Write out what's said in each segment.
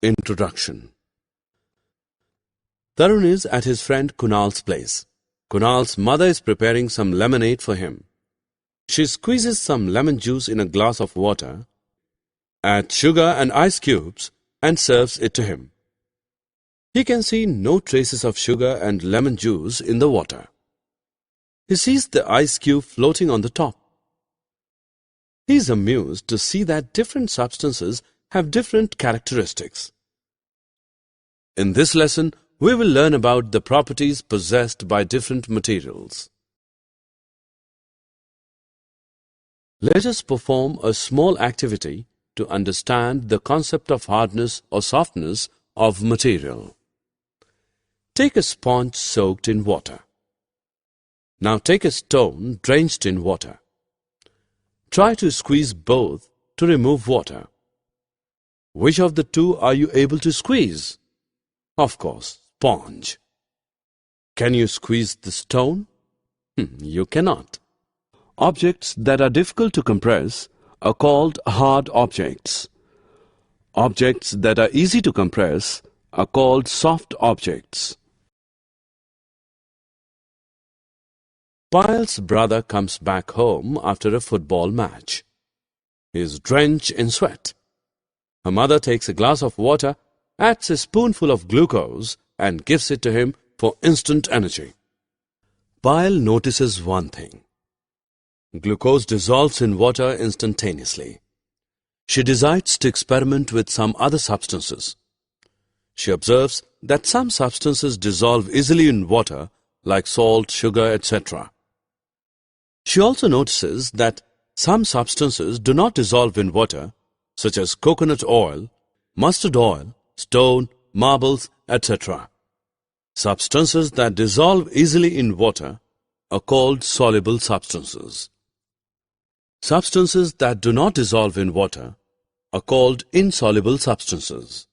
Introduction. Tarun is at his friend Kunal's place. Kunal's mother is preparing some lemonade for him. She squeezes some lemon juice in a glass of water, adds sugar and ice cubes, and serves it to him. He can see no traces of sugar and lemon juice in the water. He sees the ice cube floating on the top. He is amused to see that different substances have different characteristics. In this lesson, we will learn about the properties possessed by different materials. Let us perform a small activity to understand the concept of hardness or softness of material. Take a sponge soaked in water. Now take a stone drenched in water. Try to squeeze both to remove water. Which of the two are you able to squeeze? Of course, sponge. Can you squeeze the stone? You cannot. Objects that are difficult to compress are called hard objects. Objects that are easy to compress are called soft objects. Payal's brother comes back home after a football match. He is drenched in sweat. Her mother takes a glass of water, adds a spoonful of glucose, and gives it to him for instant energy. Payal notices one thing. Glucose dissolves in water instantaneously. She decides to experiment with some other substances. She observes that some substances dissolve easily in water, like salt, sugar, etc. She also notices that some substances do not dissolve in water, such as coconut oil, mustard oil, stone, marbles, etc. Substances that dissolve easily in water are called soluble substances. Substances that do not dissolve in water are called insoluble substances.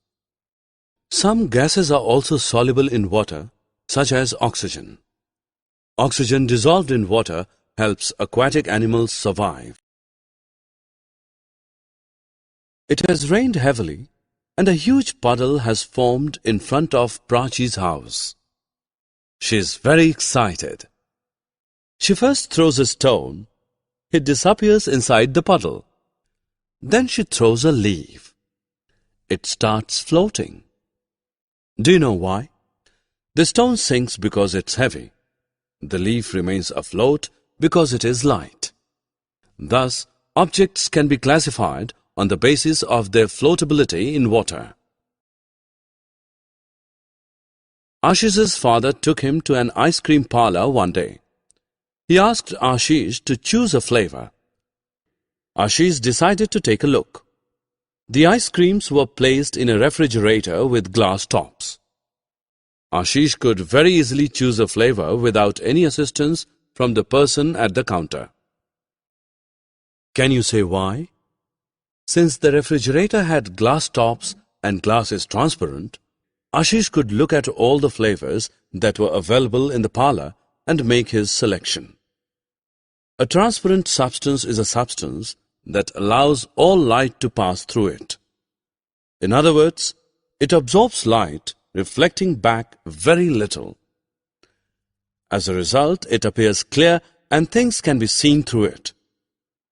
Some gases are also soluble in water, such as oxygen. Oxygen dissolved in water helps aquatic animals survive. It has rained heavily, and a huge puddle has formed in front of Prachi's house. She is very excited. She first throws a stone. It disappears inside the puddle. Then she throws a leaf. It starts floating. Do you know why? The stone sinks because it's heavy. The leaf remains afloat because it is light. Thus, objects can be classified on the basis of their floatability in water. Ashish's father took him to an ice cream parlor one day. He asked Ashish to choose a flavor. Ashish decided to take a look. The ice creams were placed in a refrigerator with glass tops. Ashish could very easily choose a flavor without any assistance from the person at the counter. Can you say why? Since the refrigerator had glass tops and glass is transparent, Ashish could look at all the flavors that were available in the parlor and make his selection. A transparent substance is a substance that allows all light to pass through it. In other words, it absorbs light, reflecting back very little. As a result, it appears clear and things can be seen through it.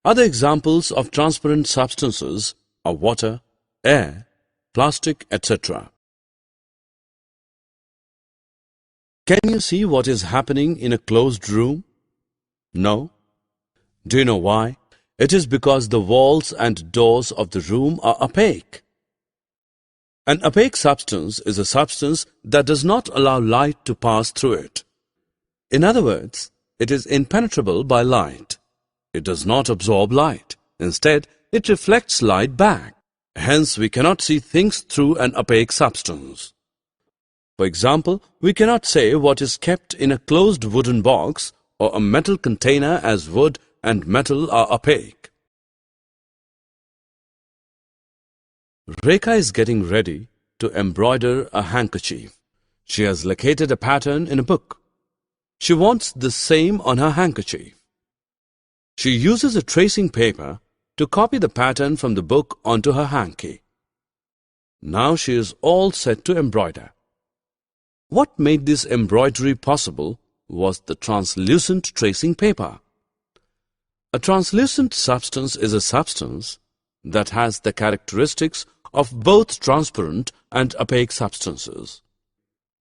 Other examples of transparent substances are water, air, plastic, etc. Can you see what is happening in a closed room? No? Do you know why? It is because the walls and doors of the room are opaque. An opaque substance is a substance that does not allow light to pass through it. In other words, it is impenetrable by light. It does not absorb light. Instead, it reflects light back. Hence, we cannot see things through an opaque substance. For example, we cannot say what is kept in a closed wooden box or a metal container, as wood and metal are opaque. Rekha is getting ready to embroider a handkerchief. She has located a pattern in a book. She wants the same on her handkerchief. She uses a tracing paper to copy the pattern from the book onto her hanky. Now she is all set to embroider. What made this embroidery possible was the translucent tracing paper. A translucent substance is a substance that has the characteristics of both transparent and opaque substances.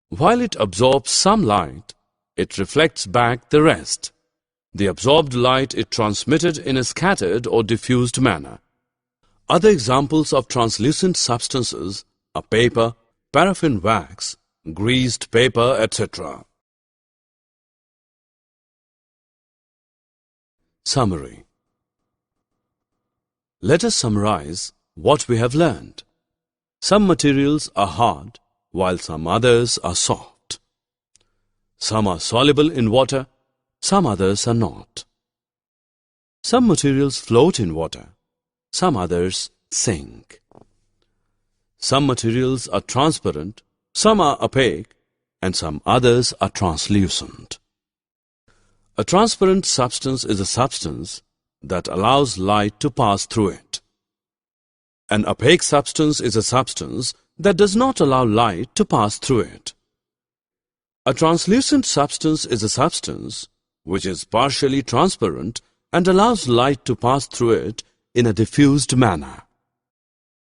While it absorbs some light, it reflects back the rest. The absorbed light is transmitted in a scattered or diffused manner. Other examples of translucent substances are paper, paraffin wax, greased paper, etc. Summary. Let us summarize what we have learned. Some materials are hard, while some others are soft. Some are soluble in water, some others are not. Some materials float in water, some others sink. Some materials are transparent, some are opaque, and some others are translucent. A transparent substance is a substance that allows light to pass through it. An opaque substance is a substance that does not allow light to pass through it. A translucent substance is a substance which is partially transparent and allows light to pass through it in a diffused manner.